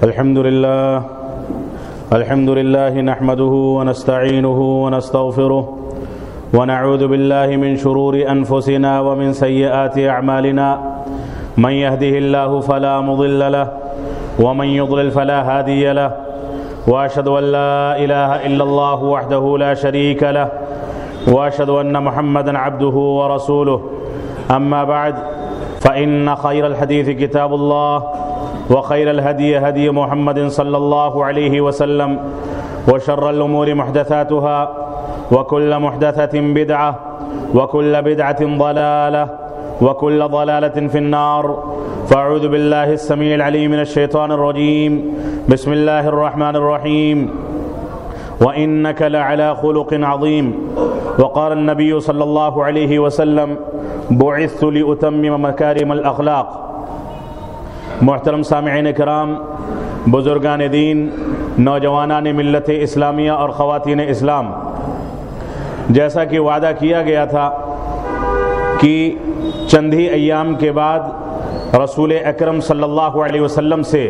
الحمد لله نحمده ونستعينه ونستغفره ونعوذ بالله من شرور أنفسنا ومن سيئات أعمالنا من يهده الله فلا مضل له ومن يضلل فلا هادي له وأشهد أن لا إله إلا الله وحده لا شريك له وأشهد أن محمدا عبده ورسوله أما بعد فإن خير الحديث كتاب الله وخير الهدي هدي محمد صلى الله عليه وسلم وشر الأمور محدثاتها وكل محدثة بدعة وكل بدعة ضلالة وكل ضلالة في النار فأعوذ بالله السميع العليم من الشيطان الرجيم بسم الله الرحمن الرحيم وإنك لعلى خلق عظيم وقال النبي صلى الله عليه وسلم بعثت لأتمم مكارم الأخلاق. محترم سامعین کرام، بزرگان دین، نوجوانان ملت اسلامیہ اور خواتین اسلام، جیسا کہ وعدہ کیا گیا تھا کہ چند ہی ایام کے بعد رسول اکرم صلی اللہ علیہ وسلم سے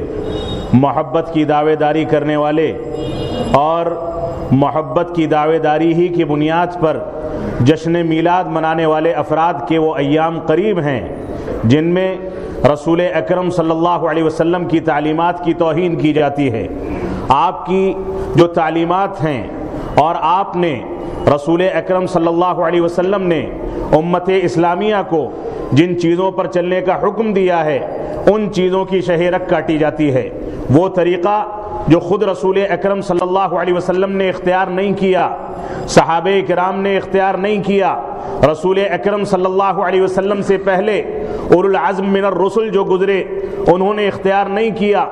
محبت کی دعوے داری کرنے والے اور محبت کی دعوے داری ہی کی بنیاد پر جشن میلاد منانے والے افراد کے وہ ایام قریب ہیں جن میں رسول اکرم صلی اللہ علیہ وسلم کی تعلیمات کی توہین کی جاتی ہے. آپ کی جو تعلیمات ہیں اور آپ نے رسول اکرم صلی اللہ علیہ وسلم نے امت اسلامیہ کو جن چیزوں پر چلنے کا حکم دیا ہے ان چیزوں کی شہرک کاٹی جاتی ہے. وہ طریقہ جو خود رسول اکرم صلی اللہ علیہ وسلم نے اختیار نہیں کیا، صحابہ کرام نے اختیار نہیں کیا، رسول اکرم صلی اللہ علیہ وسلم سے پہلے اولو العزم من الرسل جو گزرے انہوں نے اختیار نہیں کیا،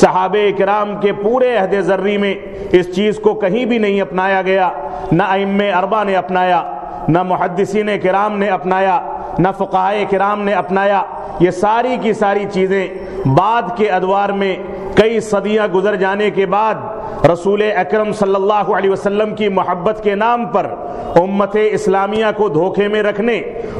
صحابہ کرام کے پورے عہد ذری میں اس چیز کو کہیں بھی نہیں اپنایا گیا، نہ ائمہ اربعہ نے اپنایا، نہ محدثین کرام نے اپنایا، نہ فقہاء کرام نے اپنایا. یہ ساری کی ساری چیزیں بعد کے ادوار میں کئی صدیاں گزر جانے کے بعد رسول اکرم صلی اللہ علیہ وسلم کی محبت کے نام پر امت اسلامیہ کو دھوکے میں رکھنے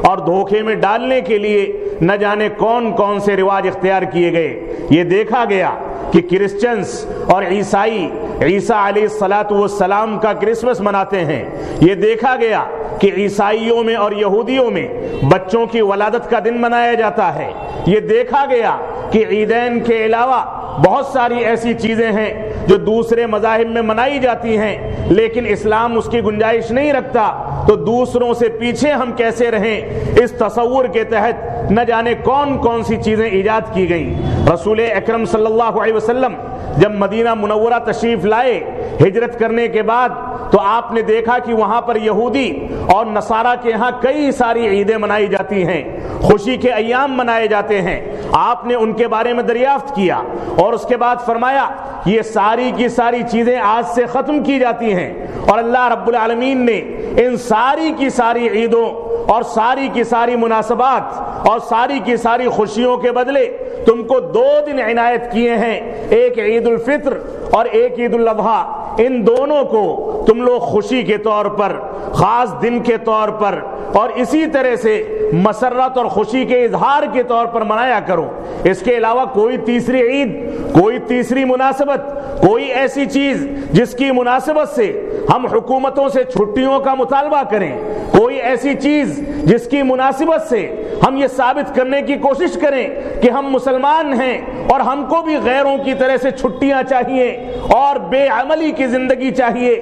اور دھوکے میں ڈالنے کے لیے نہ جانے کون کون سے رواج اختیار کیے گئے. یہ دیکھا گیا کہ کرسچنز اور عیسائی عیسیٰ علیہ السلام کا کرسمس مناتے ہیں. یہ دیکھا گیا کہ عیسائیوں میں اور یہودیوں میں بچوں کی ولادت کا دن منایا جاتا ہے. یہ دیکھا گیا کہ عیدین کے علاوہ بہت ساری ایسی چیزیں ہیں جو دوسرے مذاہب میں منائی جاتی ہیں لیکن اسلام اس کی گنجائش نہیں رکھتا. تو دوسروں سے پیچھے ہم کیسے رہیں، اس تصور کے تحت نہ جانے کون کون سی چیزیں ایجاد کی گئیں. رسول اکرم صلی اللہ علیہ وسلم جب مدینہ منورہ تشریف لائے ہجرت کرنے کے بعد تو آپ نے دیکھا کہ وہاں پر یہودی اور نصارہ کے ہاں کئی ساری عیدیں منائی جاتی ہیں، خوشی کے ایام منائے جاتے ہیں. آپ نے ان کے بارے میں دریافت کیا اور اس کے بعد فرمایا یہ ساری کی ساری چیزیں آج سے ختم کی جاتی ہیں اور اللہ رب العالمین نے ان ساری کی ساری عیدوں اور ساری کی ساری مناسبات اور ساری کی ساری خوشیوں کے بدلے تم کو 2 دن عنایت کیے ہیں، ایک عید الفطر اور ایک عید الاضحیٰ. ان دونوں کو تم لوگ خوشی کے طور پر، خاص دن کے طور پر اور اسی طرح سے مسرت اور خوشی کے اظہار کے طور پر منایا کرو. اس کے علاوہ کوئی تیسری عید، کوئی تیسری مناسبت، کوئی ایسی چیز جس کی مناسبت سے ہم حکومتوں سے چھٹیوں کا مطالبہ کریں، کوئی ایسی چیز جس کی مناسبت سے ہم یہ ثابت کرنے کی کوشش کریں کہ ہم مسلمان ہیں اور ہم کو بھی غیروں کی طرح سے چھٹیاں چاہیے اور بے عملی کی زندگی چاہیے،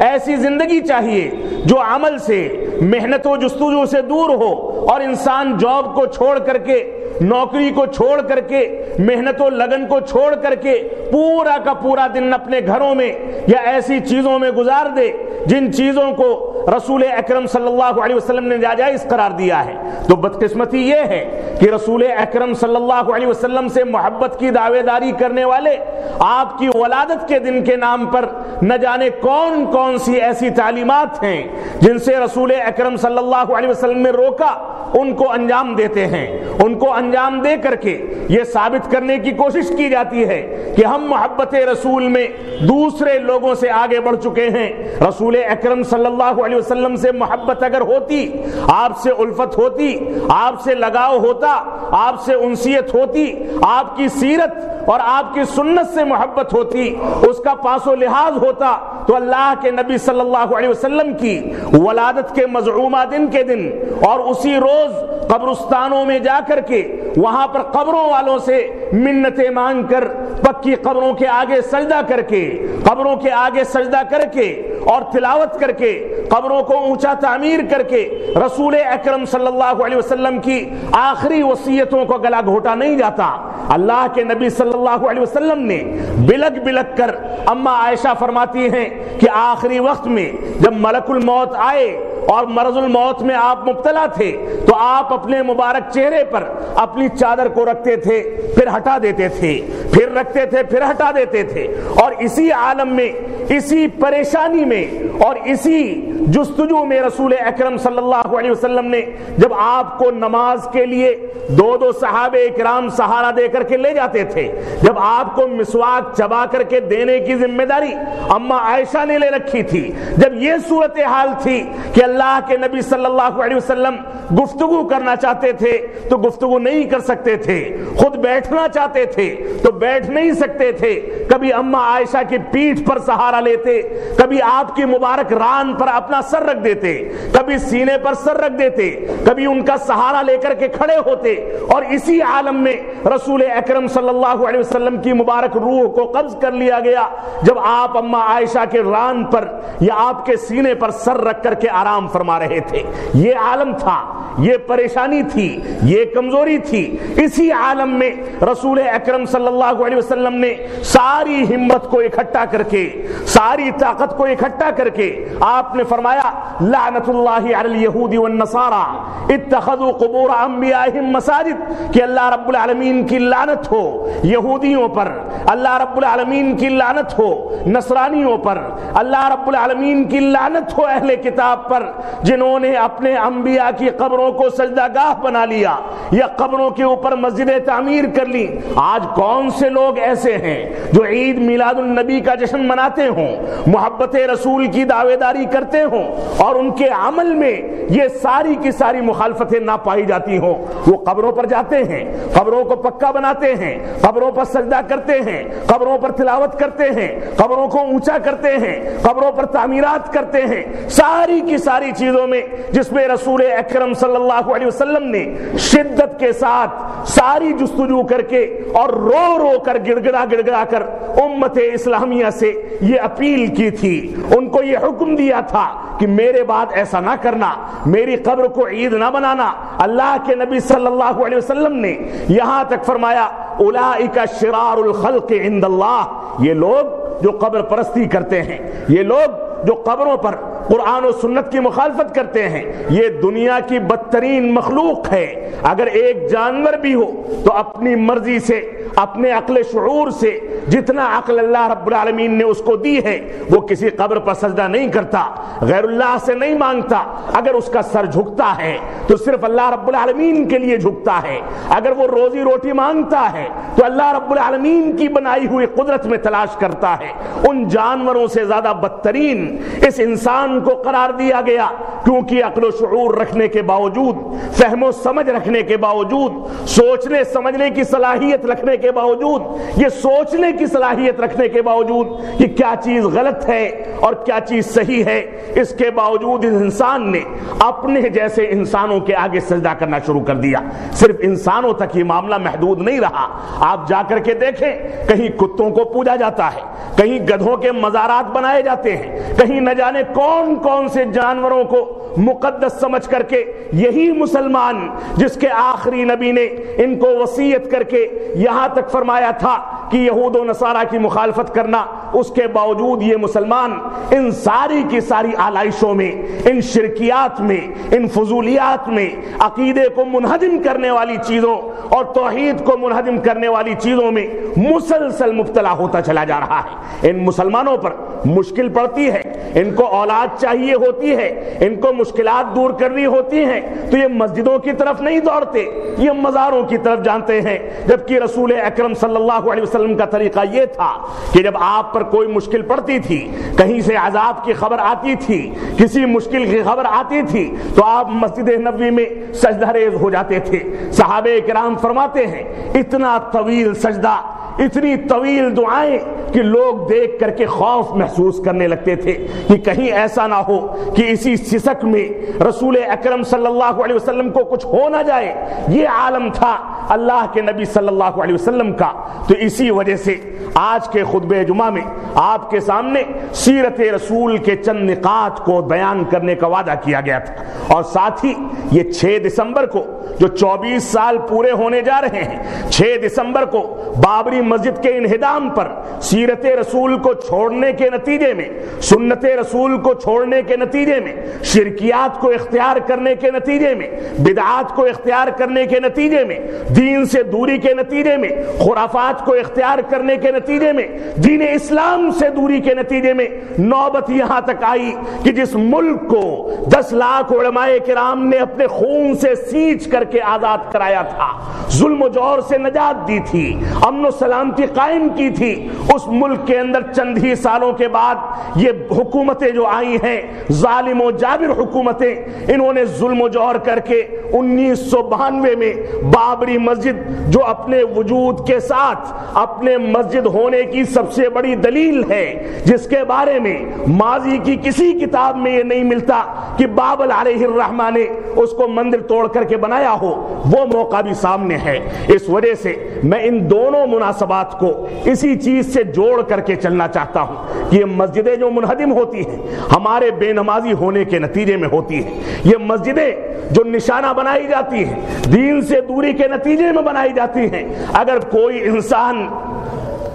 ایسی زندگی چاہیے جو عمل سے، محنت و جستجو سے دور ہو اور انسان جاب کو چھوڑ کر کے، نوکری کو چھوڑ کر کے، محنت و لگن کو چھوڑ کر کے پورا کا پورا دن اپنے گھروں میں یا ایسی چیزوں میں گزار دے جن چیزوں کو رسول اکرم صلی اللہ علیہ وسلم نے ناجائز قرار دیا ہے. تو بدقسمتی یہ ہے کہ رسول اکرم صلی اللہ علیہ وسلم سے محبت کی دعوے داری کرنے والے آپ کی ولادت کے دن کے نام پر نہ جانے کون کون سی ایسی تعلیمات ہیں جن سے رسول اکرم صلی اللہ علیہ وسلم نے روکا ان کو انجام دیتے ہیں. ان کو انجام دے کر کے یہ ثابت کرنے کی کوشش کی جاتی ہے کہ ہم محبت رسول میں دوسرے لوگوں سے آگے بڑھ چکے ہیں. رسول اکرم صلی اللہ علیہ علیہ وسلم سے محبت اگر ہوتی، آپ سے الفت ہوتی، آپ سے لگاؤ ہوتا، آپ سے انسیت ہوتی، آپ کی سیرت اور آپ کی سنت سے محبت ہوتی، اس کا پاس و لحاظ ہوتا، تو اللہ کے نبی صلی اللہ علیہ وسلم کی ولادت کے مزعومہ دن کے دن اور اسی روز قبرستانوں میں جا کر کے وہاں پر قبروں والوں سے منتیں مانگ کر، پکی قبروں کے آگے سجدہ کر کے، قبروں کے آگے سجدہ کر کے اور تلاوت کر کے، قبروں کو اونچا تعمیر کر کے رسول اکرم صلی اللہ علیہ وسلم کی آخری وصیتوں کو گلا گھوٹا نہیں جاتا۔ اللہ کے نبی صلی اللہ علیہ وسلم نے بلک بلک کر، اما عائشہ فرماتی ہیں کہ آخری وقت میں جب ملک الموت آئے اور مرض الموت میں آپ مبتلا تھے تو آپ اپنے مبارک چہرے پر اپنی چادر کو رکھتے تھے، پھر ہٹا دیتے تھے، پھر رکھتے تھے، پھر ہٹا دیتے تھے، اور اسی عالم میں، اسی پریشانی میں اور اسی جستجو میں رسول اکرم صلی اللہ علیہ وسلم نے جب آپ کو نماز کے لیے دو دو صحابہ اکرام سہارا دے کر کے لے جاتے تھے، جب آپ کو مسواک چبا کر کے دینے کی ذمہ داری اما عائشہ نے لے رکھی تھی، جب یہ صورتحال تھی کہ اللہ کے نبی صلی اللہ علیہ وسلم گفتگو کرنا چاہتے تھے تو گفتگو نہیں کر سکتے تھے، خود بیٹھنا چاہتے تھے تو بیٹھ نہیں سکتے تھے، کبھی اما عائشہ کی پیٹھ پر سہارا لیتے، کبھی آپ کی مبارک ران پر اپنا سر رکھ دیتے، کبھی سینے پر سر رکھ دیتے، کبھی ان کا سہارا لے کر کے کھڑے ہوتے، اور اسی عالم میں رسول اکرم صلی اللہ علیہ وسلم کی مبارک روح کو قبض کر لیا گیا جب آپ اما عائشہ کے ران پر یا آپ کے سینے پر سر رکھ کر کے آرام فرما رہے تھے۔ یہ عالم تھا، یہ پریشانی تھی، یہ کمزوری تھی۔ اسی عالم میں رسول اکرم صلی اللہ علیہ وسلم نے ساری ہمت کو اکٹھا کر کے، ساری طاقت کو اکٹھا کر کے آپ نے فرمایا لعنت اللہ علی الیہود والنصارى اتخذوا قبور انبیائہم مساجد، کہ اللہ رب العالمین کی لعنت ہو یہودیوں پر، اللہ رب العالمین کی لعنت ہو نصرانیوں پر، اللہ رب العالمین کی لعنت ہو اہل کتاب پر، جنہوں نے اپنے انبیاء کی قبروں کو سجدہ گاہ بنا لیا یا قبروں کے اوپر مسجدیں تعمیر کر لی۔ آج کون سے لوگ ایسے ہیں جو عید میلاد النبی کا جشن مناتے ہوں، محبت رسول کی دعوے داری کرتے ہوں اور ان کے عمل میں یہ ساری کی ساری مخالفتیں نہ پائی جاتی ہوں؟ وہ قبروں پر جاتے ہیں، قبروں کو پکا بناتے ہیں، قبروں پر سجدہ کرتے ہیں، قبروں پر تلاوت کرتے ہیں، قبروں کو اونچا کرتے ہیں، قبروں پر تعمیرات کرتے ہیں، ساری کی ساری چیزوں میں جس میں رسول اکرم صلی اللہ علیہ وسلم نے شدت کے ساتھ ساری جستجو کر کے اور رو رو کر گڑ گڑا کر امت اسلامیہ سے یہ اپیل کی تھی، ان کو یہ حکم دیا تھا کہ میرے بعد ایسا نہ کرنا، میری قبر کو عید نہ بنانا۔ اللہ کے نبی صلی اللہ علیہ وسلم نے یہاں تک فرمایا اولئک شرار الخلق عند اللہ، یہ لوگ جو قبر پرستی کرتے ہیں، یہ لوگ جو قبروں پر قرآن و سنت کی مخالفت کرتے ہیں، یہ دنیا کی بدترین مخلوق ہے۔ اگر ایک جانور بھی ہو تو اپنی مرضی سے، اپنے عقل شعور سے، جتنا عقل اللہ رب العالمین نے اس کو دی ہے، وہ کسی قبر پر سجدہ نہیں کرتا، غیر اللہ سے نہیں مانگتا۔ اگر اس کا سر جھکتا ہے تو صرف اللہ رب العالمین کے لیے جھکتا ہے، اگر وہ روزی روٹی مانگتا ہے تو اللہ رب العالمین کی بنائی ہوئی قدرت میں تلاش کرتا ہے۔ ان جانوروں سے زیادہ بدترین اس انسان کو قرار دیا گیا، کیونکہ عقل و شعور رکھنے کے باوجود، فہم و سمجھ رکھنے کے باوجود، سوچنے سمجھنے کی صلاحیت رکھنے کے باوجود، یہ سوچنے کی صلاحیت رکھنے کے باوجود کہ کیا چیز غلط ہے اور کیا چیز صحیح ہے، اس کے باوجود اس انسان نے اپنے جیسے انسانوں کے آگے سجدہ کرنا شروع کر دیا۔ صرف انسانوں تک یہ معاملہ محدود نہیں رہا، آپ جا کر کے دیکھیں، کہیں کتوں کو پوجا جاتا ہے، کہیں گدھوں کے مزارات بنائے جاتے ہیں، کہیں نہ جانے کون کون سے جانوروں کو مقدس سمجھ کر کے یہی مسلمان جس کے آخری نبی نے ان کو وصیت کر کے یہاں تک فرمایا تھا کہ یہود و نصارہ کی مخالفت کرنا، اس کے باوجود یہ مسلمان ان ساری کی ساری آلائشوں میں، ان شرکیات میں، ان فضولیات میں، عقیدے کو منہدم کرنے والی چیزوں اور توحید کو منہدم کرنے والی چیزوں میں مسلسل مبتلا ہوتا چلا جا رہا ہے۔ ان مسلمانوں پر مشکل پڑتی ہے، ان کو اولاد چاہیے ہوتی ہے، ان کو مشکلات دور کرنی ہوتی ہیں، تو یہ مسجدوں کی طرف نہیں دوڑتے، یہ مزاروں کی طرف جانتے ہیں۔ جبکہ رسول اکرم صلی اللہ علیہ وسلم کا طریقہ یہ تھا کہ جب آپ پر کوئی مشکل پڑتی تھی، کہیں سے عذاب کی خبر آتی تھی، کسی مشکل کی خبر آتی تھی، تو آپ مسجد نبوی میں سجدہ ریز ہو جاتے تھے۔ صحابہ کرام فرماتے ہیں اتنا طویل سجدہ، اتنی طویل دعائیں کہ لوگ دیکھ کر کے خوف محسوس کرنے لگتے تھے کہ کہیں ایسا نہ ہو کہ اسی سسک میں رسول اکرم صلی اللہ علیہ وسلم کو کچھ ہو نہ جائے۔ یہ عالم تھا اللہ کے نبی صلی اللہ علیہ وسلم کا۔ تو اسی وجہ سے آج کے خطبہ جمعہ میں آپ کے سامنے سیرت رسول کے چند نقاط کو بیان کرنے کا وعدہ کیا گیا تھا، اور ساتھ ہی یہ 6 دسمبر کو جو 24 سال پورے ہونے جا رہے ہیں، 6 دسمبر کو بابری مسجد کے انہدام پر سیرت رسول کو چھوڑنے کے نتیجے میں، سنت رسول کو چھوڑنے کے نتیجے میں، شرکیات کو اختیار کرنے کے نتیجے میں، بدعات کو اختیار کرنے کے نتیجے میں، دین سے دوری کے نتیجے میں، خرافات کو اختیار کرنے کے نتیجے میں، دین اسلام سے دوری کے نتیجے میں نوبت یہاں تک آئی کہ جس ملک کو 10 لاکھ علماء کرام نے اپنے خون سے سینچ کر کے آزاد کرایا تھا، ظلم و جور سے نجات دی تھی، امن و سلامتی قائم کی تھی، اس ملک کے اندر چند ہی سالوں کے بعد یہ حکومتیں جو آئی ہیں، ظالم و جابر حکومتیں، انہوں نے ظلم و جور کر کے 1992 میں بابری مسجد جو اپنے وجود کے ساتھ اپنے مسجد ہونے کی سب سے بڑی دلیل ہے، جس کے بارے میں ماضی کی کسی کتاب میں یہ نہیں ملتا کہ بابل علیہ الرحمہ نے اس کو مندر توڑ کر کے بنایا ہو، وہ موقع بھی سامنے ہے۔ اس وجہ سے میں ان دونوں مناسبات کو اسی چیز سے جوڑ کر کے چلنا چاہتا ہوں کہ یہ مسجدیں جو منہدم ہوتی ہیں ہمارے بے نمازی ہونے کے نتیجے میں ہوتی ہیں، یہ مسجدیں جو نشانہ بنائی جاتی ہیں دین سے دوری کے نتیجے میں بنائی جاتی ہیں۔ اگر کوئی انسان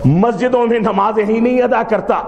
مسجدوں میں نمازیں ہی نہیں ادا کرتا،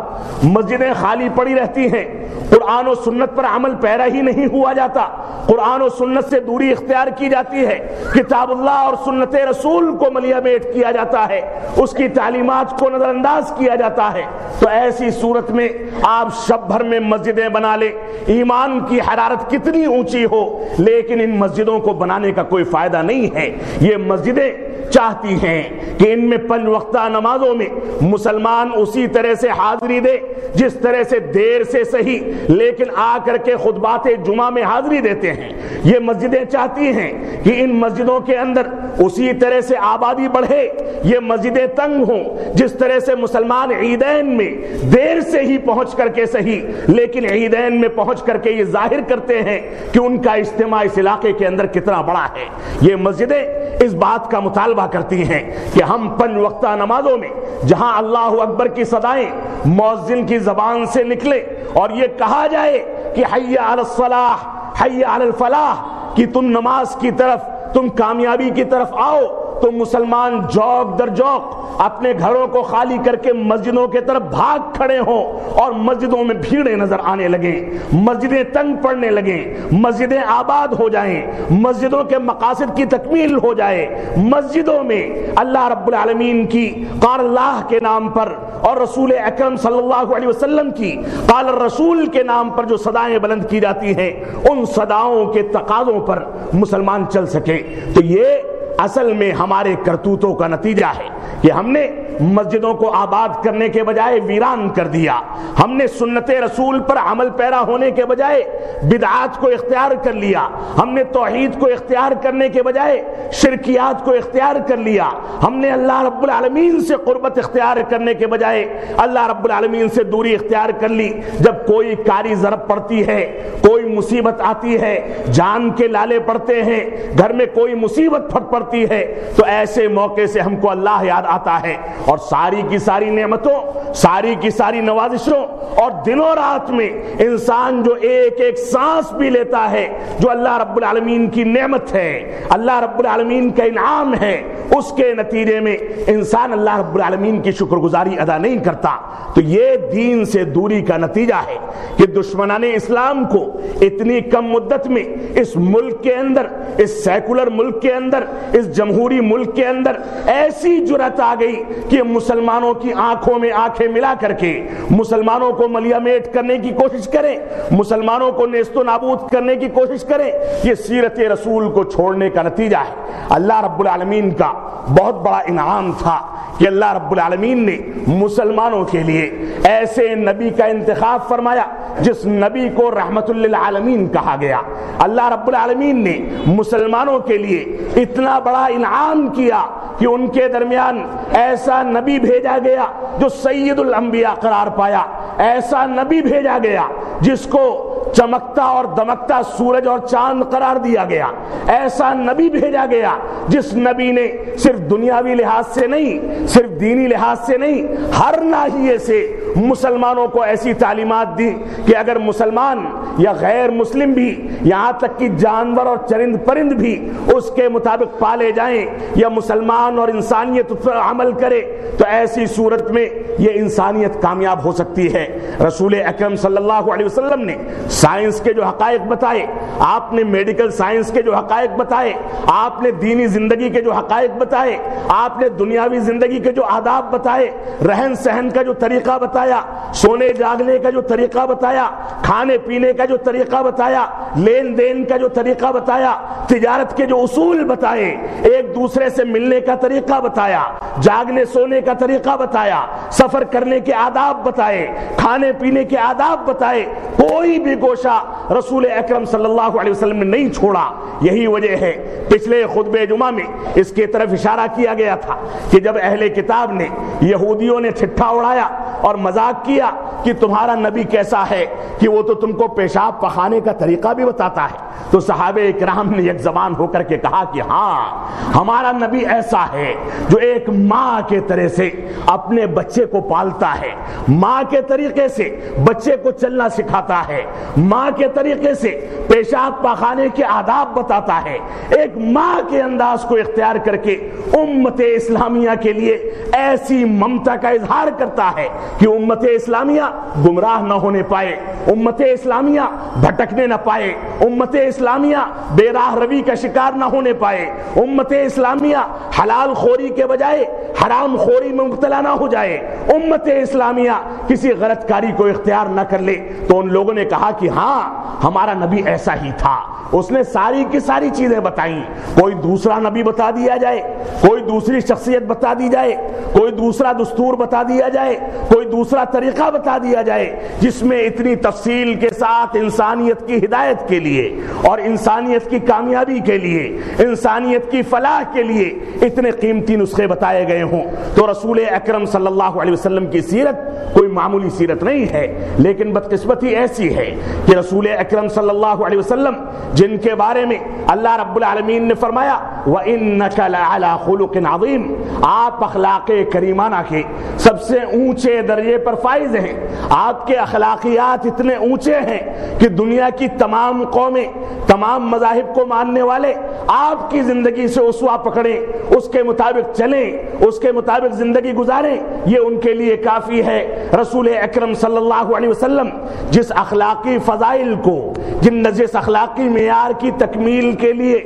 مسجدیں خالی پڑی رہتی ہیں، قرآن و سنت پر عمل پیرا ہی نہیں ہوا جاتا، قرآن و سنت سے دوری اختیار کی جاتی ہے، کتاب اللہ اور سنت رسول کو ملیہ میٹ کیا جاتا ہے، اس کی تعلیمات کو نظر انداز کیا جاتا ہے، تو ایسی صورت میں آپ شب بھر میں مسجدیں بنا لیں، ایمان کی حرارت کتنی اونچی ہو، لیکن ان مسجدوں کو بنانے کا کوئی فائدہ نہیں ہے۔ یہ مسجدیں چاہتی ہیں کہ ان میں 5 وقتہ نمازوں میں مسلمان اسی طرح سے حاضری دے جس طرح سے دیر سے صحیح لیکن آ کر کے خطبات جمعہ میں حاضری دیتے ہیں۔ یہ مسجدیں چاہتی ہیں کہ ان مسجدوں کے اندر اسی طرح سے آبادی بڑھے، یہ مسجدیں تنگ ہوں جس طرح سے مسلمان عیدین میں دیر سے ہی پہنچ کر کے صحیح لیکن عیدین میں پہنچ کر کے یہ ظاہر کرتے ہیں کہ ان کا اجتماع اس علاقے کے اندر کتنا بڑا ہے۔ یہ مسجدیں اس بات کا مطالبہ کرتی ہیں کہ ہم 5 وقتہ نمازوں میں جہاں اللہ اکبر کی صدائیں مؤذن کی زبان سے نکلے اور یہ کہا جائے کہ حی علی الصلاح حی علی الفلاح، کہ تم نماز کی طرف، تم کامیابی کی طرف آؤ، تو مسلمان جوق در جوق اپنے گھروں کو خالی کر کے مسجدوں کے طرف بھاگ کھڑے ہوں اور مسجدوں میں بھیڑیں نظر آنے لگیں، مسجدیں تنگ پڑنے لگیں، مسجدیں آباد ہو جائیں، مسجدوں کے مقاصد کی تکمیل ہو جائے، مسجدوں میں اللہ رب العالمین کی قال اللہ کے نام پر اور رسول اکرم صلی اللہ علیہ وسلم کی قال الرسول کے نام پر جو صدائیں بلند کی جاتی ہیں ان صداؤں کے تقاضوں پر مسلمان چل سکے۔ تو یہ اصل میں ہمارے کرتوتوں کا نتیجہ ہے کہ ہم نے مسجدوں کو آباد کرنے کے بجائے ویران کر دیا، ہم نے سنت رسول پر عمل پیرا ہونے کے بجائے بدعات کو اختیار کر لیا، ہم نے توحید کو اختیار کرنے کے بجائے شرکیات کو اختیار کر لیا، ہم نے اللہ رب العالمین سے قربت اختیار کرنے کے بجائے اللہ رب العالمین سے دوری اختیار کر لی۔ جب کوئی کاری ضرب پڑتی ہے، کوئی مصیبت آتی ہے، جان کے لالے پڑتے ہیں، گھر میں کوئی مصیبت پھٹ پڑتی ہے، تو ایسے موقع سے ہم کو اللہ یاد آتا ہے اور ساری کی ساری نعمتوں، ساری کی ساری نوازشوں اور دنوں رات میں انسان جو ایک ایک سانس بھی لیتا ہے جو اللہ رب العالمین کی نعمت ہے، اللہ رب العالمین کا انعام ہے، اس کے نتیجے میں انسان اللہ رب العالمین کی شکر گزاری ادا نہیں کرتا۔ تو یہ دین سے دوری کا نتیجہ ہے کہ دشمنان اسلام کو اتنی کم مدت میں اس ملک کے اندر، اس سیکولر ملک کے اندر، اس جمہوری ملک کے اندر ایسی جرأت آ گئی کہ مسلمانوں کی آنکھوں میں آنکھیں ملا کر کے مسلمانوں کو ملیا میٹ کرنے کی کوشش کریں، مسلمانوں کو نیست و نابود کرنے کی کوشش کریں، یہ سیرت رسول کو چھوڑنے کا نتیجہ ہے۔ اللہ رب العالمین کا بہت بڑا انعام تھا کہ اللہ رب العالمین نے مسلمانوں کے لیے ایسے نبی کا انتخاب فرمایا جس نبی کو رحمت للعالمین کہا گیا۔ اللہ رب العالمین نے مسلمانوں کے لیے اتنا بڑا انعام کیا کہ ان کے درمیان ایسا نبی بھیجا گیا جو سید الانبیاء قرار پایا، ایسا نبی بھیجا گیا جس کو چمکتا اور دمکتا سورج اور چاند قرار دیا گیا، ایسا نبی بھیجا گیا جس نبی نے صرف دنیاوی لحاظ سے نہیں، صرف دینی لحاظ سے نہیں، ہر ناحیے سے مسلمانوں کو ایسی تعلیمات دی کہ اگر مسلمان یا غیر مسلم بھی، یہاں تک کہ جانور اور چرند پرند بھی اس کے مطابق پالے جائیں یا مسلمان اور انسانیت پر عمل کرے تو ایسی صورت میں یہ انسانیت کامیاب ہو سکتی ہے۔ رسول اکرم صلی اللہ علیہ وسلم نے سائنس کے جو حقائق بتائے، آپ نے میڈیکل سائنس کے جو حقائق بتائے، آپ نے دینی زندگی کے جو حقائق بتائے، آپ نے دنیاوی زندگی کے جو آداب بتائے، رہن سہن کا جو طریقہ بتایا، سونے جاگنے کا جو طریقہ بتایا، کھانے پینے کا جو طریقہ بتایا، لین دین کا جو طریقہ بتایا، تجارت کے جو اصول بتائے، ایک دوسرے سے ملنے کا طریقہ بتایا، جاگنے سونے کا طریقہ بتایا، سفر کرنے کے آداب بتائے، کھانے پینے کے آداب بتائے، کوئی بھی گوشہ رسول اکرم صلی اللہ علیہ وسلم نے نہیں چھوڑا۔ یہی وجہ ہے پچھلے خطبہ جمعہ میں اس کی طرف اشارہ کیا گیا تھا کہ جب اہل کتاب نے، یہودیوں نے ٹھٹھا اڑایا اور مذاق کیا کہ تمہارا نبی کیسا ہے کہ وہ تو تم کو پیشاب پخانے کا طریقہ بھی بتاتا ہے، تو صحابہ اکرام نے یک زبان ہو کر کے کہا کہ ہاں ہمارا نبی ایسا ہے جو ایک ماں کے طرح سے اپنے بچے کو پالتا ہے، ماں کے طریقے سے بچے کو چلنا سکھاتا ہے، ماں کے طریقے سے پیشاب پخانے کے آداب بتاتا ہے، ایک ماں کے انداز کو اختیار کر کے امت اسلامیہ کے لیے ایسی ممتا کا اظہار کرتا ہے کہ امت اسلامیہ گمراہ نہ ہونے پائے، امت اسلامیہ بھٹکنے نہ پائے، امت اسلامیہ بے راہ روی کا شکار نہ ہونے پائے، امت اسلامیہ حلال خوری کے بجائے حرام خوری میں مبتلا نہ ہو جائے، امت اسلامیہ کسی غلط کاری کو اختیار نہ کر لے۔ تو ان لوگوں نے کہا کہ ہاں ہمارا نبی ایسا ہی تھا، اس نے ساری کی ساری چیزیں بتائیں، کوئی دوسرا نبی بتا دیا جائے، کوئی دوسری شخصیت بتا دی جائے، کوئی دوسرا دستور بتا دیا جائے، کوئی دوسرا طریقہ بتا دیا جائے جس میں اتنی تفصیل کے ساتھ انسانیت کی ہدایت کے لیے اور انسانیت کی کامیابی کے لیے، انسانیت کی فلاح کے لیے اتنے قیمتی نسخے بتائے گئے ہوں۔ تو رسول اکرم صلی اللہ علیہ وسلم کی سیرت کوئی معمولی سیرت نہیں ہے، لیکن بدقسمتی ایسی ہے کہ رسول اکرم صلی اللہ علیہ وسلم جن کے بارے میں اللہ رب العالمین نے فرمایا وَإِنَّكَ لَعَلَىٰ خُلُقٍ عَظِيمٍ، آپ اخلاق کریمانہ کے سب سے اونچے درجے پر فائز ہیں، آپ کے اخلاقیات اتنے اونچے ہیں کہ دنیا کی تمام قومیں، تمام مذاہب کو ماننے والے آپ کی زندگی سے اسوہ پکڑیں، اس کے مطابق چلیں، اس کے مطابق زندگی گزاریں، یہ ان کے لیے کافی ہے۔ رسول اکرم صلی اللہ علیہ وسلم جس اخلاقی فضائل کو، جس اخلاقی معیار کی تکمیل کے لیے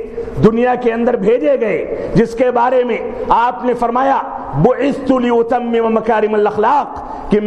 دنیا کے اندر بھیجے گئے، جس کے بارے میں آپ نے فرمایا بعثت لأتمم مکارم الاخلاق، کہ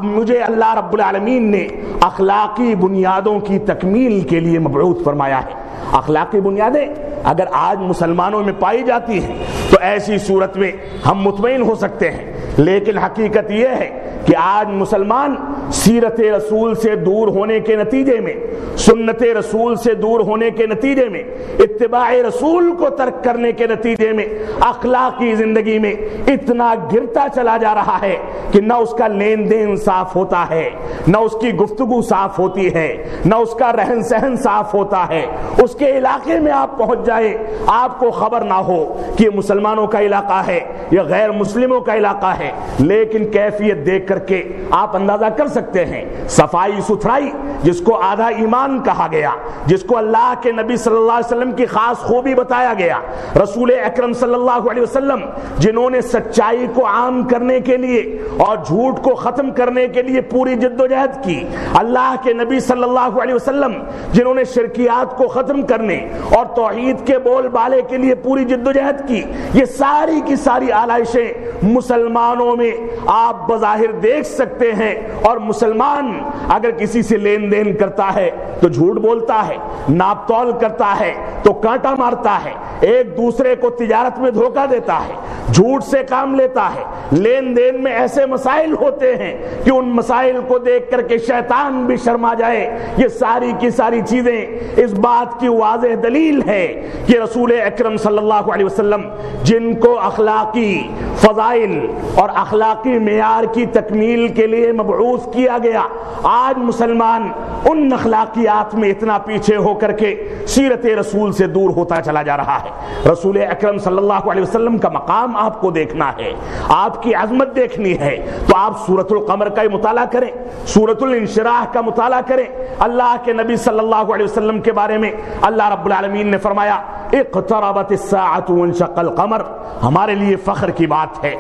مجھے اللہ رب العالمین نے اخلاقی بنیادوں کی تکمیل کے لیے مبعوث فرمایا ہے۔ اخلاقی بنیادیں اگر آج مسلمانوں میں پائی جاتی ہیں تو ایسی صورت میں ہم مطمئن ہو سکتے ہیں، لیکن حقیقت یہ ہے کہ آج مسلمان سیرت رسول سے دور ہونے کے نتیجے میں، سنت رسول سے دور ہونے کے نتیجے میں، اتباع رسول کو ترک کرنے کے نتیجے میں اخلاقی زندگی میں اتنا گرتا چلا جا رہا ہے کہ نہ اس کا لین دین صاف ہوتا ہے، نہ اس کی گفتگو صاف ہوتی ہے، نہ اس کا رہن سہن صاف ہوتا ہے۔ اس کے علاقے میں آپ پہنچ جائے، آپ کو خبر نہ ہو کہ یہ مسلمانوں کا علاقہ ہے یا غیر مسلموں کا علاقہ ہے، لیکن کیفیت دیکھ کر کے آپ اندازہ کر سکتے ہیں۔ صفائی ستھرائی جس کو آدھا ایمان کہا گیا، جس کو اللہ کے نبی صلی اللہ علیہ وسلم کی خاص خوبی بتایا گیا، رسول اکرم صلی اللہ علیہ وسلم جنہوں نے سچائی کو عام کرنے کے لیے اور جھوٹ کو ختم کرنے کے لیے پوری جدوجہد کی. اللہ کے نبی صلی اللہ علیہ وسلم جنہوں نے شرکیات کو ختم کرنے اور توحید کے بول بالے کے لیے پوری جدوجہد کی. یہ ساری کی ساری آلائشیں مسلمانوں میں آپ بظاہر دیکھ سکتے ہیں. اور مسلمان اگر کسی سے لین دین کرتا ہے تو جھوٹ بولتا ہے, ناپ تول کرتا ہے تو کانٹا مارتا ہے, ایک دوسرے کو تجارت میں دھوکہ دیتا ہے, جھوٹ سے کام لیتا ہے. لین دین میں ایسے مسائل ہوتے ہیں کہ ان مسائل کو دیکھ کر کے شیطان بھی شرما جائے. یہ ساری کی ساری چیزیں اس بات کی واضح دلیل ہے کہ رسول اکرم صلی اللہ علیہ وسلم جن کو اخلاقی فضائل اور اخلاقی معیار کی تکمیل کے لیے مبعوث کیا گیا, آج مسلمان ان اخلاقیات میں اتنا پیچھے ہو کر کے سیرت رسول سے دور ہوتا چلا جا رہا ہے. رسول اکرم صلی اللہ علیہ وسلم کا مقام آپ کو دیکھنا ہے, آپ کی عظمت دیکھنی ہے تو آپ سورۃ القمر کا مطالعہ کریں, سورۃ الانشراح کا مطالعہ کریں. اللہ کے نبی صلی اللہ علیہ وسلم کے بارے میں اللہ رب العالمین نے فرمایا اقتربت الساعۃ وانشق القمر. ہمارے لیے فخر کی بات ہے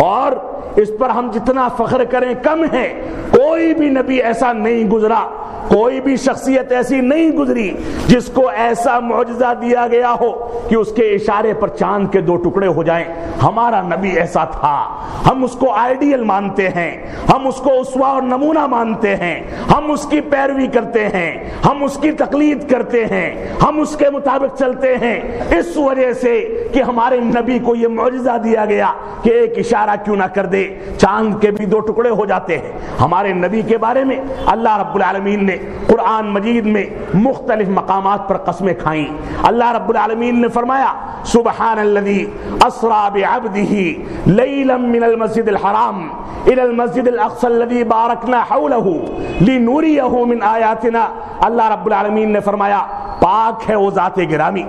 اور اس پر ہم جتنا فخر کریں کم ہے. کوئی بھی نبی ایسا نہیں گزرا, کوئی بھی شخصیت ایسی نہیں گزری جس کو ایسا معجزہ دیا گیا ہو کہ اس کے اشارے پر چاند کے دو ٹکڑے ہو جائیں. ہمارا نبی ایسا تھا, ہم اس کو آئیڈیل مانتے ہیں, ہم اس کو اسوہ اور نمونہ مانتے ہیں, ہم اس کی پیروی کرتے ہیں, ہم اس کی تقلید کرتے ہیں, ہم اس کے مطابق چلتے ہیں, اس وجہ سے کہ ہمارے نبی کو یہ معجزہ دیا گیا کہ ایک اشارہ کیوں نہ کر دے چاند کے بھی دو ٹکڑے ہو جاتے ہیں. ہمارے نبی کے بارے میں اللہ رب العالمین نے قرآن مجید میں مختلف مقامات پر قسمیں کھائیں. اللہ رب العالمین نے فرمایا سبحان الذی اسرا بعبدہ لیلا من المسجد الحرام الى المسجد الاقصى الذي باركنا حوله لنريه من آیاتنا. اللہ رب العالمین نے فرمایا پاک ہے وہ ذات گرامی,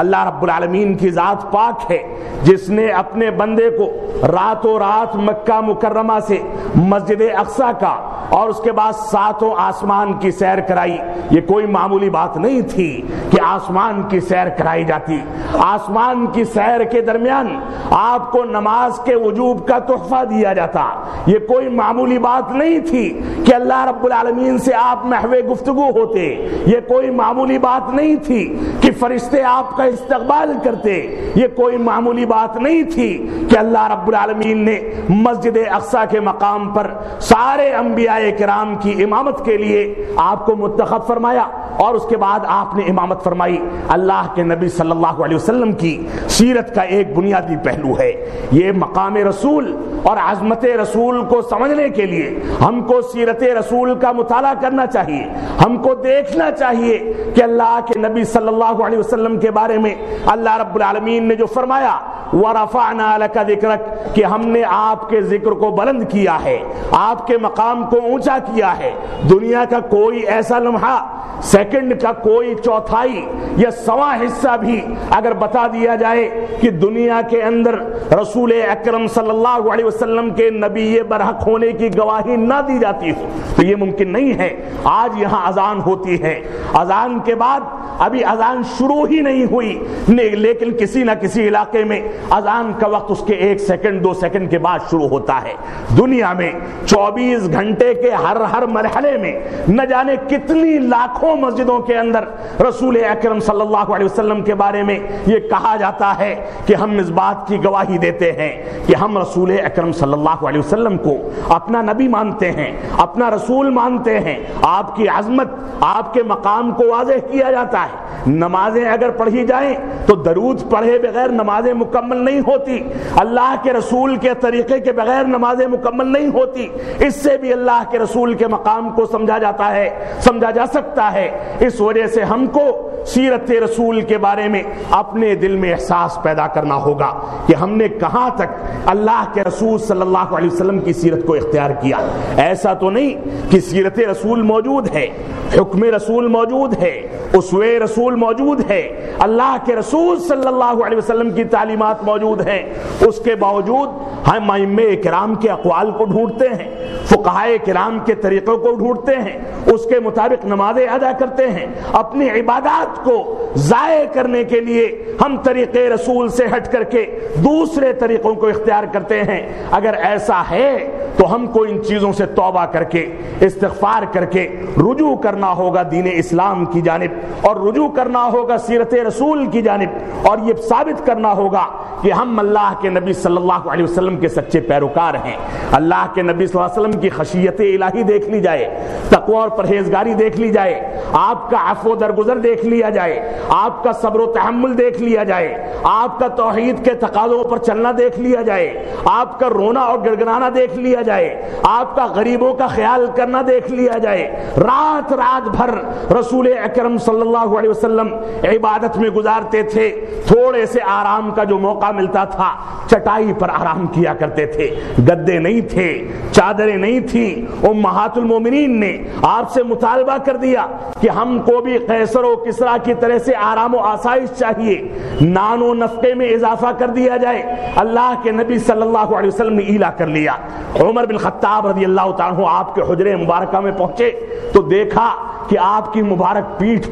اللہ رب العالمین کی ذات پاک ہے جس نے اپنے بندے کو راتوں رات مکہ مکرمہ سے مسجد اقصیٰ کا اور اس کے بعد ساتوں آسمان کی سیر کرائی. یہ کوئی معمولی بات نہیں تھی کہ آسمان کی سیر کرائی جاتی. آسمان کی سیر کے درمیان آپ کو نماز کے وجوب کا تحفہ دیا جاتا. یہ کوئی معمولی بات نہیں تھی کہ اللہ رب العالمین سے آپ محو گفتگو ہوتے. یہ کوئی معمولی بات نہیں تھی کہ فرشتے آپ کا استقبال کرتے. یہ کوئی معمولی بات نہیں تھی کہ اللہ رب العالمین نے مسجد اقصیٰ کے مقام پر سارے انبیاء کرام کی امامت کے لیے آپ کو منتخب فرمایا اور اس کے بعد آپ نے امامت فرمائی. اللہ کے نبی صلی اللہ علیہ وسلم کی سیرت کا ایک بنیادی پہلو ہے یہ مقام رسول اور عظمت رسول کو سمجھنے کے لیے ہم کو سیرت رسول کا مطالعہ کرنا چاہیے. ہم کو دیکھنا چاہیے کہ اللہ کے نبی صلی اللہ علیہ وسلم کے بارے میں اللہ رب العالمین نے جو فرمایا وَرَفَعْنَا لَكَ ذِكْرَكَ کہ ہم نے آپ کے ذکر کو بلند کیا ہے, آپ کے مقام کو اونچا کیا ہے. دنیا کا کوئی ایسا لمحہ, سیکنڈ کا کوئی چوتھائی یا سواں حصہ بھی اگر بتا دیا جائے کہ دنیا کے اندر رسول اکرم صلی اللہ علیہ وسلم کے نبی برحق ہونے کی گواہی نہ دی جاتی ہو تو یہ ممکن نہیں ہے. آج یہاں اذان ہوتی ہے, اذان کے بعد ابھی اذان شروع ہی نہیں ہوئی لیکن کسی نہ کسی علاقے میں اذان کا وقت اس کے 1 سیکنڈ 2 سیکنڈ کے بعد شروع ہوتا ہے. دنیا میں 24 گھنٹے کے ہر مرحلے میں نہ جانے کتنی لاکھوں مسجدوں کے اندر رسول اکرم صلی اللہ علیہ وسلم کے بارے میں یہ کہا جاتا ہے کہ ہم اس بات کی گواہی دیتے ہیں کہ ہم رسول اکرم صلی اللہ علیہ وسلم کو اپنا نبی مانتے ہیں, اپنا رسول مانتے ہیں. آپ کی عظمت, آپ کے مقام کو واضح کیا جاتا ہے. نمازیں اگر پڑھی جائیں تو درود پڑھے بغیر نمازیں مکمل نہیں ہوتی, اللہ کے رسول کے طریقے کے بغیر نمازیں مکمل نہیں ہوتی. اس سے بھی اللہ کے رسول کے مقام کو سمجھا جاتا ہے, سمجھا جا سکتا ہے. اس وجہ سے ہم کو سیرت رسول کے بارے میں اپنے دل میں احساس پیدا کرنا ہوگا کہ ہم نے کہاں تک اللہ کے رسول صلی اللہ علیہ وسلم کی سیرت کو اختیار کیا. ایسا تو نہیں کہ سیرت رسول موجود ہے, حکم رسول موجود ہے, اسوے رسول موجود ہے, اللہ کے رسول صلی اللہ علیہ وسلم کی تعلیمات موجود ہیں, اس کے باوجود ہم ائمہ کرام کے اقوال کو ڈھونڈتے ہیں, فقہائے کرام کے طریقوں کو ڈھونڈتے ہیں, اس کے مطابق نمازیں ادا کرتے ہیں. اپنی عبادات کو ضائع کرنے کے لیے ہم طریقے رسول سے ہٹ کر کے دوسرے طریقوں کو اختیار کرتے ہیں. اگر ایسا ہے تو ہم کو ان چیزوں سے توبہ کر کے استغفار کر کے رجوع کرنا ہوگا دین اسلام کی جانب، اور رجوع کرنا ہوگا سیرت رسول کی جانب، اور یہ ثابت کرنا ہوگا کہ ہم اللہ کے نبی صلی اللہ علیہ وسلم کے سچے پیروکار ہیں۔ اللہ کے نبی صلی اللہ علیہ وسلم کی خشیت الہی دیکھ لی جائے، تقوی اور پرہیزگاری دیکھ لی جائے، آپ کا عفو درگزر دیکھ لیا جائے، آپ کا صبر و تحمل دیکھ لیا جائے، آپ کا توحید کے تقاضوں پر چلنا دیکھ لیا جائے، آپ کا رونا اور گڑگڑانا دیکھ لیا جائے، آپ کا غریبوں کا خیال کرنا دیکھ لیا جائے۔ رات رات بھر رسول اکرم صلی اللہ علیہ وسلم عبادت میں گزارتے تھے، تھوڑے سے آرام کا جو موقع ملتا تھا چٹائی پر آرام کیا کرتے تھے، گدے نہیں تھے، چادریں نہیں تھیں۔ امہات المومنین نے آپ سے مطالبہ کر دیا کہ ہم کو بھی قیصر و کسریٰ کی طرح سے آرام و آسائش چاہیے، نان و نفقے میں اضافہ کر دیا جائے۔ اللہ کے نبی صلی اللہ علیہ وسلم نے ایلا کر لیا۔ عمر بن خطاب رضی اللہ تعالیٰ عنہ آپ کے حجرے مبارکہ میں پہنچے تو دیکھا کہ آپ کی مبارک پیٹھ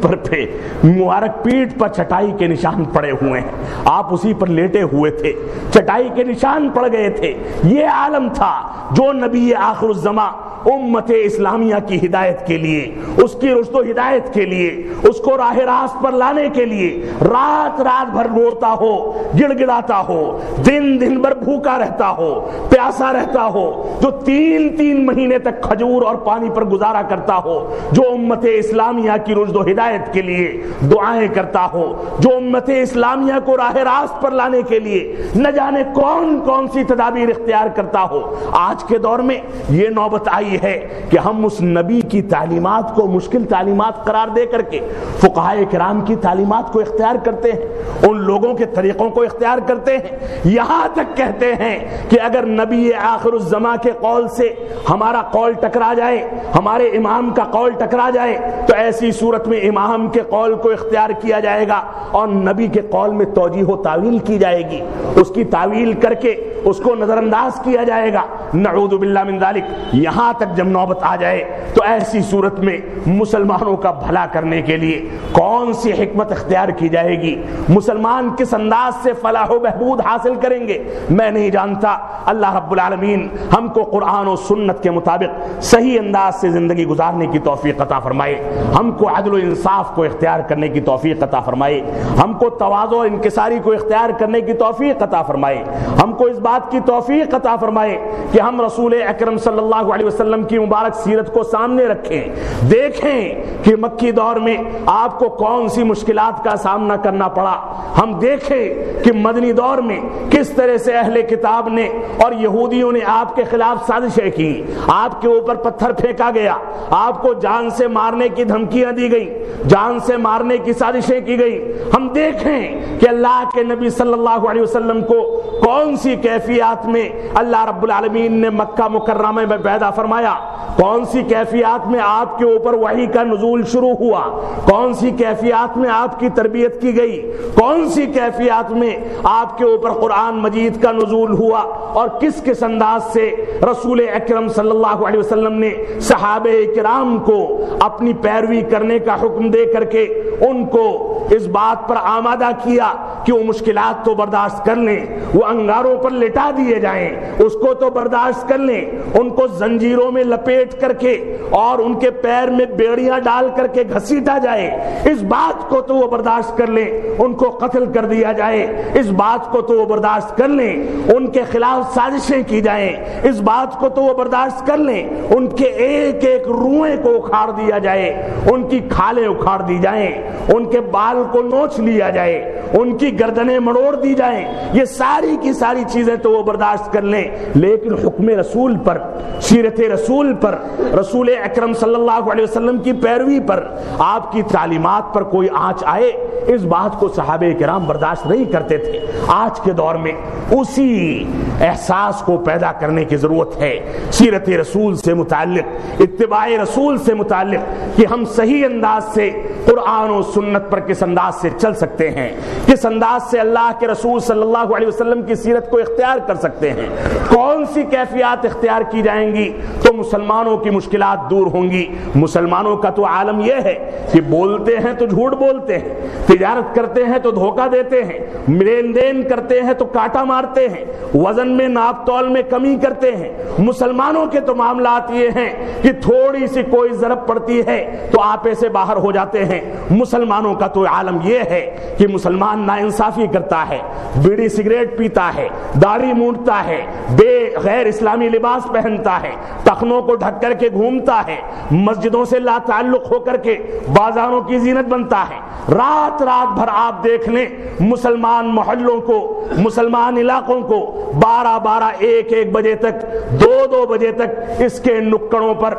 پر چٹائی کے نشان پڑے ہوئے ہیں، آپ اسی پر لیٹے ہوئے تھے، چٹائی کے نشان پڑ گئے تھے۔ یہ عالم تھا جو نبی آخر الزماں امت اسلامیہ کی ہدایت کے لیے، اس کی رشد و ہدایت کے لیے، اس کو راہ راست پر لانے کے لیے رات رات بھر روتا ہو، گڑ گڑاتا ہو، دن دن بھر بھوکا رہتا ہو، پیاسا رہتا ہو، جو تین مہینے تک کھجور اور پانی پر گزارا کرتا ہو، جو امت اسلامیہ کی رشد و ہدایت کے لیے دعائیں کرتا ہو، جو امت اسلامیہ کو راہ راست پر لانے کے لیے نہ جانے کون کون سی تدابیر اختیار کرتا ہو۔ آج کے دور میں یہ نوبت آئی ہے کہ ہم اس نبی کی تعلیمات کو مشکل تعلیمات قرار دے کر کے فقہائے کرام کی تعلیمات کو اختیار کرتے ہیں، ان لوگوں کے طریقوں کو اختیار کرتے ہیں، یہاں تک کہتے ہیں کہ اگر نبی آخر الزماں کے قول سے ہمارا قول ٹکرا جائے، ہمارے امام کا قول ٹکرا جائے تو ایسی صورت میں امام کے قول کو اختیار کیا جائے گا اور نبی کے قول میں توجیہ و تعویل کی جائے گی، اس کی تعویل کر کے اس کو نظر انداز کیا جائے گا۔ نعوذ باللہ من ذالک۔ یہاں تک جب نوبت آ جائے تو ایسی صورت میں مسلمانوں کا بھلا کرنے کے لیے کون سی حکمت اختیار کی جائے گی، مسلمان کس انداز سے فلاح و بہبود حاصل کریں گے، میں نہیں جانتا۔ اللہ رب العالمین ہم کو قرآن و سنت کے مطابق صحیح انداز سے زندگی گزارنے کی توفیق عطا فرمائے، ہم کو عدل و انصاف کو اختیار کرنے کی توفیق عطا فرمائے، ہم کو تواضع و انکساری کو اختیار کرنے کی توفیق عطا فرمائے، ہم کو اس بات کی توفیق عطا فرمائے کہ ہم رسول اکرم صلی اللہ علیہ وسلم کی مبارک سیرت کو سامنے رکھیں، دیکھیں کہ مکی دور میں آپ کو کون سی مشکلات کا سامنا کرنا پڑا، ہم دیکھیں کہ مدنی دور میں کس طرح سے اہل کتاب نے اور یہودیوں نے آپ کے خلاف سازشیں کی، آپ کے اوپر پتھر پھینکا گیا، آپ کو جان سے مارنے کی دھمکیاں دی گئیں، جان سے مارنے کی سازشیں کی گئی۔ ہم دیکھیں کہ اللہ کے نبی صلی اللہ علیہ وسلم کو کون سی کیفیات میں اللہ رب العالمین نے مکہ مکرمہ میں پیدا فرمایا، کون سی کیفیات میں آپ کے اوپر وحی کا نزول شروع ہوا، کون سی کیفیات میں آپ کی تربیت کی گئی، کون سی کیفیات میں آپ کے اوپر قرآن مجید کا نزول ہوا، اور کس انداز سے رسول اکرم صلی اللہ علیہ وسلم نے صحابہ کرام کو اپنی پیروی کرنے کا حکم دے کر کے ان کو اس بات پر آمادہ کیا کہ وہ مشکلات تو برداشت کر لیں، وہ انگاروں پر لٹا دیے جائیں اس کو تو برداشت کر لیں، ان کو زنجیروں میں لپیٹ کر کے اور ان کے پیر میں بیڑیاں ڈال کر کے گھسیٹا جائے، اس بات کو تو وہ برداشت کر لیں، ان کو قتل کر دیا جائے اس بات کو تو وہ برداشت کر لیں، ان کے خلاف سازشیں کی جائیں اس بات کو تو وہ برداشت کر لیں، ان کے ایک ایک روئیں کو اکھاڑ دیا جائے، ان کی کھالیں اکھاڑ دی جائیں، ان کے بال کو نوچ لیا جائے، ان کی گردنیں مڑوڑ دی جائیں، یہ ساری کی ساری چیزیں تو وہ برداشت کر لیں، لیکن حکم رسول پر، سیرت رسول پر، رسول اکرم صلی اللہ علیہ وسلم کی پیروی پر، آپ کی تعلیمات پر کوئی آنچ آئے اس بات کو صحابہ کرام برداشت نہیں کرتے تھے۔ آج کے دور میں اسی احساس کو پیدا کرنے کی ضرورت ہے، سیرت رسول سے متعلق، اتباع رسول سے متعلق، کہ ہم صحیح انداز سے قرآن و سنت پر کس انداز سے چل سکتے ہیں، کس انداز سے اللہ کے رسول صلی اللہ علیہ وسلم کی سیرت کو اختیار کر سکتے ہیں، کون سی کیفیات اختیار کی جائیں گی تو مسلمانوں کی مشکلات دور ہوں گی۔ مسلمانوں کا تو عالم یہ ہے کہ بولتے ہیں تو جھوٹ بولتے ہیں، تجارت کرتے ہیں تو دھوکہ دیتے ہیں، لین دین کرتے ہیں تو کاٹا مارتے ہیں، وزن میں ناپ تول میں کمی کرتے ہیں۔ مسلمانوں کے تو معاملات یہ ہیں کہ تھوڑی سی کوئی ضرب پڑتی ہے تو آپے سے باہر ہو جاتے ہیں۔ مسلمانوں کا تو عالم یہ ہے کہ مسلمان ناانصافی کرتا ہے، بیڑی سگریٹ پیتا ہے، داڑھی مونڈتا ہے، بے غیر اسلامی لباس پہنتا ہے، ٹخنوں کو ڈھک کر کے گھومتا ہے، مسجدوں سے لا تعلق ہو کر کے بازاروں کی زینت بنتا ہے۔ رات رات بھر آپ دیکھ لیں مسلمان محلوں کو، مسلمان علاقوں کو 12 1 بجے تک، 2 بجے تک اس کے نکڑوں پر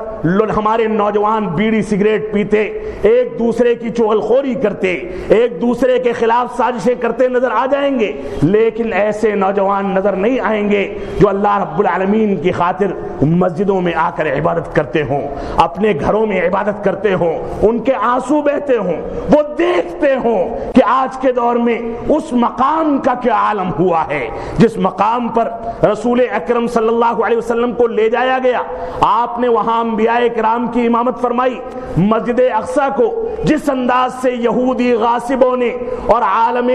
ہمارے نوجوان بیڑی سگریٹ پیتے، ایک دوسرے کی چغلخوری کرتے، ایک دوسرے کے خلاف سازشیں کرتے نظر آ جائیں گے، لیکن ایسے نوجوان نظر نہیں آئیں گے جو اللہ رب العالمین کی خاطر مسجدوں میں آ کر عبادت کرتے ہوں، اپنے گھروں میں عبادت کرتے ہوں، ان کے آنسو بہتے ہوں، وہ دیکھتے ہوں کہ آج کے دور میں اس مقام کا کیا عالم ہوا ہے جس مقام پر رسول اکرم صلی اللہ علیہ وسلم کو لے جایا گیا۔ آپ نے وہاں انبیاء کرام کی امامت فرمائی۔ مسجد اقصی کو جس انداز سے یہودی غاصبوں نے اور عالم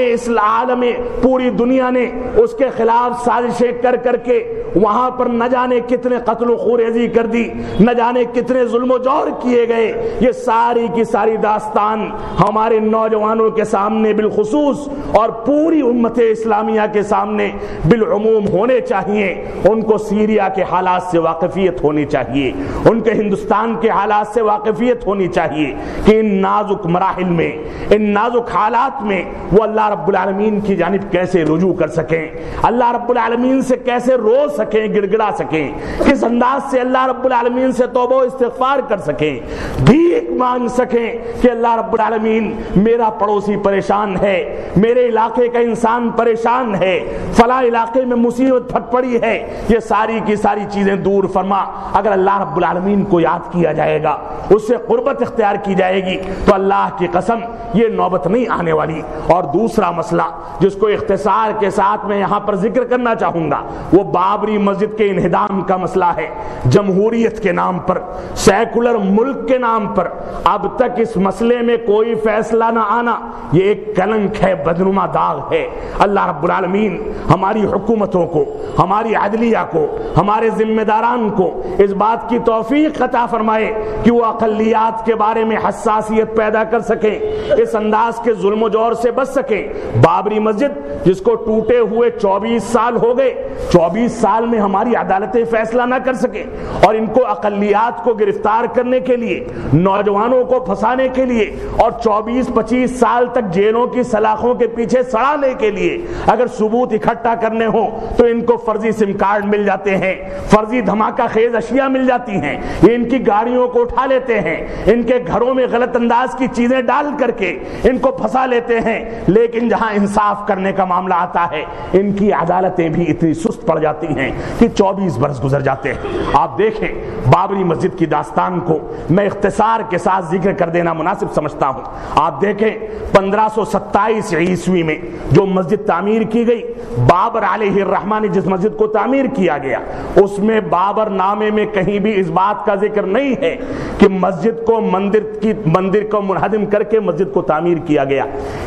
پوری دنیا نے اس کے خلاف سازشیں کر کر کے وہاں پر نہ جانے کتنے قتل و خونریزی کر دی، نہ جانے کتنے ظلم و جور کیے گئے، یہ ساری کی ساری داستان ہمارے نوجوانوں کے سامنے بالخصوص اور پوری امت اسلامیہ کے سامنے بالعموم ہونے چاہیے۔ ان کو سیریا کے حالات سے واقفیت ہونی چاہیے، ان کے ہندوستان کے حالات سے واقفیت ہونی چاہیے کہ ان نازک مراحل میں، ان نازک حالات میں وہ اللہ رب العالمین کی جانب کیسے رجوع کر سکیں، اللہ رب العالمین سے کیسے رو سکیں، گڑ گڑا سکیں، کس انداز سے اللہ رب العالمین سے توبہ و استغفار کر سکیں، بھیک مانگ سکیں کہ اللہ رب العالمین میرا پڑوسی پریشان ہے، میرے علاقے کا انسان پریشان ہے، فلاں علاقے میں مصیبت پھٹ پڑی ہے، یہ ساری کی ساری چیزیں دور فرما۔ اگر اللہ رب العالمین کو یاد کیا جائے گا، اس سے قربت اختیار کی جائے گی تو اللہ کی قسم یہ نوبت نہیں آنے والی۔ اور دوسرا مسئلہ جس کو اختصار کے ساتھ میں یہاں پر ذکر کرنا چاہوں گا وہ بابری مسجد کے انہدام کا مسئلہ ہے۔ جمہوریت کے نام پر، سیکولر ملک کے نام پر اب تک اس مسئلے میں کوئی فیصلہ نہ آنا یہ ایک کلنک ہے، بدنما داغ ہے۔ اللہ رب العالمین ہماری حکومتوں کو، ہماری عدلیہ کو، ہمارے ذمہ داران کو اس بات کی توفیق عطا فرمائے کہ وہ اقلیات کے بارے میں حساسیت پیدا کر سکیں، اس انداز کے ظلم و جور سے بچ سکیں۔ بابری مسجد جس کو ٹوٹے ہوئے 24 سال ہو گئے، 24 سال میں ہماری عدالتیں فیصلہ نہ کر سکیں، اور ان کو اقلیات کو گرفتار کرنے کے لیے، نوجوانوں کو پھنسانے کے لیے اور 24-25 سال تک جیلوں کی سلاخوں کے پیچھے سڑانے کے لیے اگر ثبوت اکٹھا کرنے ہوں تو ان کو فرضی سم کارڈ مل جاتے ہیں، فرضی دھماکہ خیز اشیاء مل جاتی ہیں، یہ ان کی گاڑیوں کو اٹھا لیتے ہیں، ان کے گھروں میں غلط انداز کی چیزیں ڈال کر کے ان کو پھنسا لیتے ہیں۔ لیکن جہاں انصاف کرنے کا معاملہ آتا ہے ان کی عدالتیں بھی اتنی سست پڑ جاتی ہیں کہ 24 برس گزر جاتے ہیں۔ آپ دیکھیں بابری مسجد کی داستان کو میں اختصار کے ساتھ ذکر کر دینا مناسب سمجھتا ہوں۔ آپ دیکھیں 1527 عیسوی میں جو مسجد تعمیر کی گئی، بابر علیہ الرحمہ نے جس مسجد کو تعمیر کیا گیا، اس میں بابر نامے میں کہیں بھی اس بات کا ذکر نہیں ہے کہ مسجد کو مندر کو منہدم کر کے مسجد کو تعمیر کیا گیا۔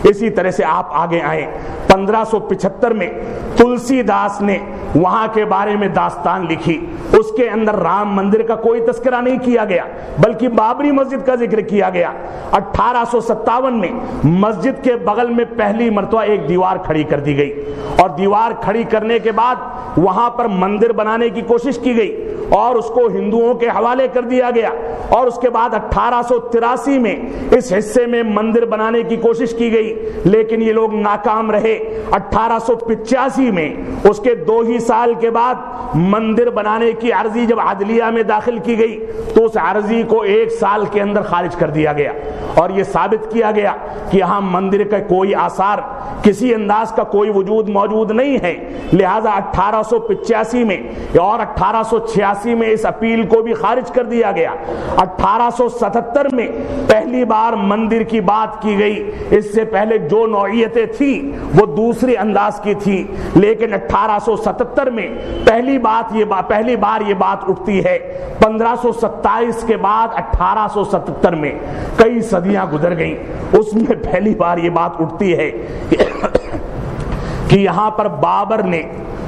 اسی طرح سے آپ آگے آئیں 1575 میں تلسی داس نے وہاں کے بارے میں داستان لکھی، اس کے اندر رام مندر کا کوئی تذکرہ نہیں کیا گیا بلکہ بابری مسجد کا ذکر کیا گیا۔ 1857 میں مسجد کے بغل میں پہلی مرتبہ ایک دیوار کھڑی کر دی گئی، اور دیوار کھڑی کرنے کے بعد وہاں پر مندر بنانے کی کوشش کی گئی اور اس کو ہندوؤں کے حوالے کر دیا گیا، اور اس کے بعد 1883 میں اس حصے میں مندر بنانے کی کوشش کی گئی لیکن یہ لوگ ناکام رہے۔ 1885 میں اس کے 2 ہی سال کے بعد مندر بنانے کی عرضی جب عدلیہ میں داخل کی گئی تو اس عرضی کو 1 سال کے اندر خارج کر دیا گیا، اور یہ ثابت کیا گیا کہ یہاں مندر کا کوئی آثار کسی انداز کا کوئی وجود موجود نہیں ہے، لہذا 1885 میں اور 1886 میں اس اپیل کو بھی خارج کر دیا گیا۔ 1877 میں پہلی بار مندر کی بات کی گئی، اس سے پہلے جو نوعیتیں تھیں وہ دوسری انداز کی تھی، لیکن 1877 میں پہلی بار یہ بات اٹھتی ہے۔ 1527 کے بعد 1877 میں کئی صدیاں گزر گئیں، اس میں پہلی بار یہ بات اٹھتی ہے کہ یہاں پر بابر نے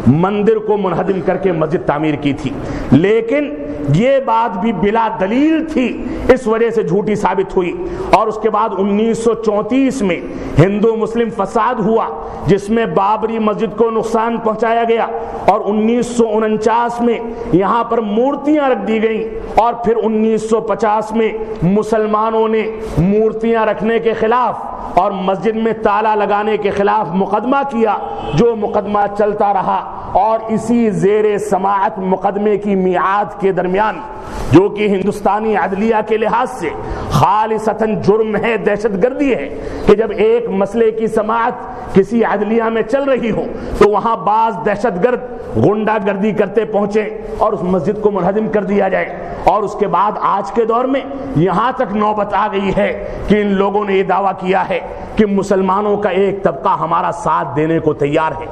مندر کو منہدم کر کے مسجد تعمیر کی تھی، لیکن یہ بات بھی بلا دلیل تھی، اس وجہ سے جھوٹی ثابت ہوئی۔ اور اس کے بعد 1934 میں ہندو مسلم فساد ہوا جس میں بابری مسجد کو نقصان پہنچایا گیا، اور 1949 میں یہاں پر مورتیاں رکھ دی گئیں، اور پھر 1950 میں مسلمانوں نے مورتیاں رکھنے کے خلاف اور مسجد میں تالا لگانے کے خلاف مقدمہ کیا، جو مقدمہ چلتا رہا، اور اسی زیر سماعت مقدمے کی میعاد کے درمیان، جو کہ ہندوستانی عدلیہ کے لحاظ سے خالصتاً جرم ہے، دہشت گردی ہے، کہ جب ایک مسئلے کی سماعت کسی عدلیہ میں چل رہی ہو تو وہاں بعض دہشت گرد غنڈہ گردی کرتے پہنچے اور اس مسجد کو منہدم کر دیا جائے۔ اور اس کے بعد آج کے دور میں یہاں تک نوبت آ گئی ہے کہ ان لوگوں نے یہ دعویٰ کیا ہے کہ مسلمانوں کا ایک طبقہ ہمارا ساتھ دینے کو تیار ہے،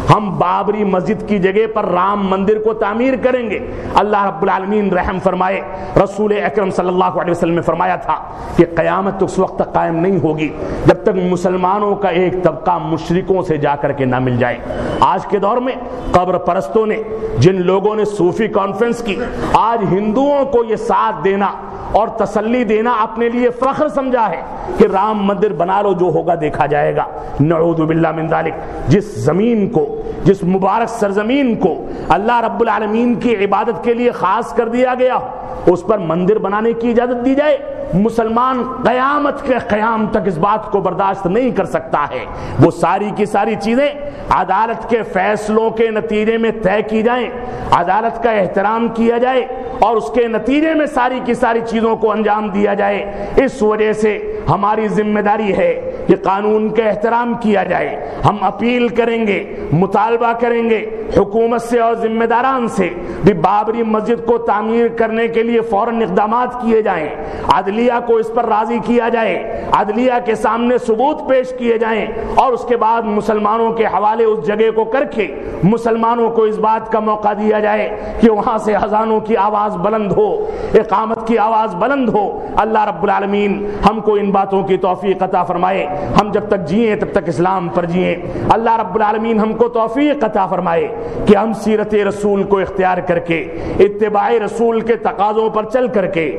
ہم بابری مسجد کی جگہ پر رام مندر کو تعمیر کریں گے۔ اللہ رب العالمین رحم فرمائے، رسول اکرم صلی اللہ علیہ وسلم نے فرمایا تھا کہ قیامت اس وقت تک قائم نہیں ہوگی جب تک مسلمانوں کا ایک طبقہ مشرکوں سے جا کر کے نہ مل جائے۔ آج کے دور میں قبر پرستوں نے، جن لوگوں نے صوفی کانفرنس کی، آج ہندوؤں کو یہ ساتھ دینا اور تسلی دینا اپنے لیے فخر سمجھا ہے کہ رام مندر بنا لو، جو ہوگا دیکھا جائے گا۔ نعوذ باللہ من ذالک۔ جس زمین کو، جس مبارک سرزمین کو اللہ رب العالمین کی عبادت کے لیے خاص کر دیا گیا، اس پر مندر بنانے کی اجازت دی جائے، مسلمان قیامت کے قیام تک اس بات کو برداشت نہیں کر سکتا ہے۔ وہ ساری کی ساری چیزیں عدالت کے فیصلوں کے نتیجے میں طے کی جائیں، عدالت کا احترام کیا جائے اور اس کے نتیجے میں ساری کی ساری چیزوں کو انجام دیا جائے۔ اس وجہ سے ہماری ذمہ داری ہے کہ قانون کا احترام کیا جائے۔ ہم اپیل کریں گے، مطالبہ کریں گے حکومت سے اور ذمہ داران سے بھی بابری مسجد کو تعمیر کرنے کے لیے فوراً اقدامات کیے جائیں، عدلیہ کو اس پر راضی کیا جائے، عدلیہ کے سامنے ثبوت پیش کیے جائیں، اور اس کے بعد مسلمانوں کے حوالے اس جگہ کو کر کے مسلمانوں کو اس بات کا موقع دیا جائے کہ وہاں سے اذانوں کی آواز بلند ہو، اقامت کی آواز بلند ہو۔ اللہ رب العالمین ہم کو ان باتوں کی توفیق عطا فرمائے، ہم جب تک جئیں تب تک اسلام پر جئیں۔ اللہ رب العالمین ہم کو توفیق عطا فرمائے کہ ہم سیرت رسول کو اختیار کر کے، اتباع رسول کے تقاضوں پر چل کر کے،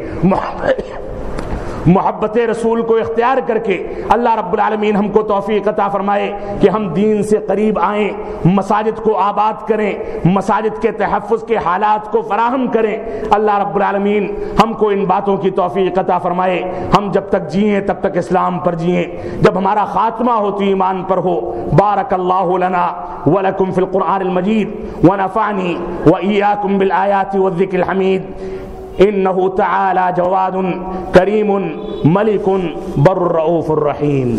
محبت رسول کو اختیار کر کے اللہ رب العالمین ہم کو توفیق عطا فرمائے کہ ہم دین سے قریب آئیں، مساجد کو آباد کریں، مساجد کے تحفظ کے حالات کو فراہم کریں۔ اللہ رب العالمین ہم کو ان باتوں کی توفیق عطا فرمائے، ہم جب تک جئیں تب تک اسلام پر جئیں، جب ہمارا خاتمہ ہو تو ایمان پر ہو۔ بارک اللہ لنا ولکم فی القرآن المجید ونفعنی وإیاکم بالآیات والذکر الحمید، انہ تعالی جواد کریم ملک بر رؤوف الرحیم۔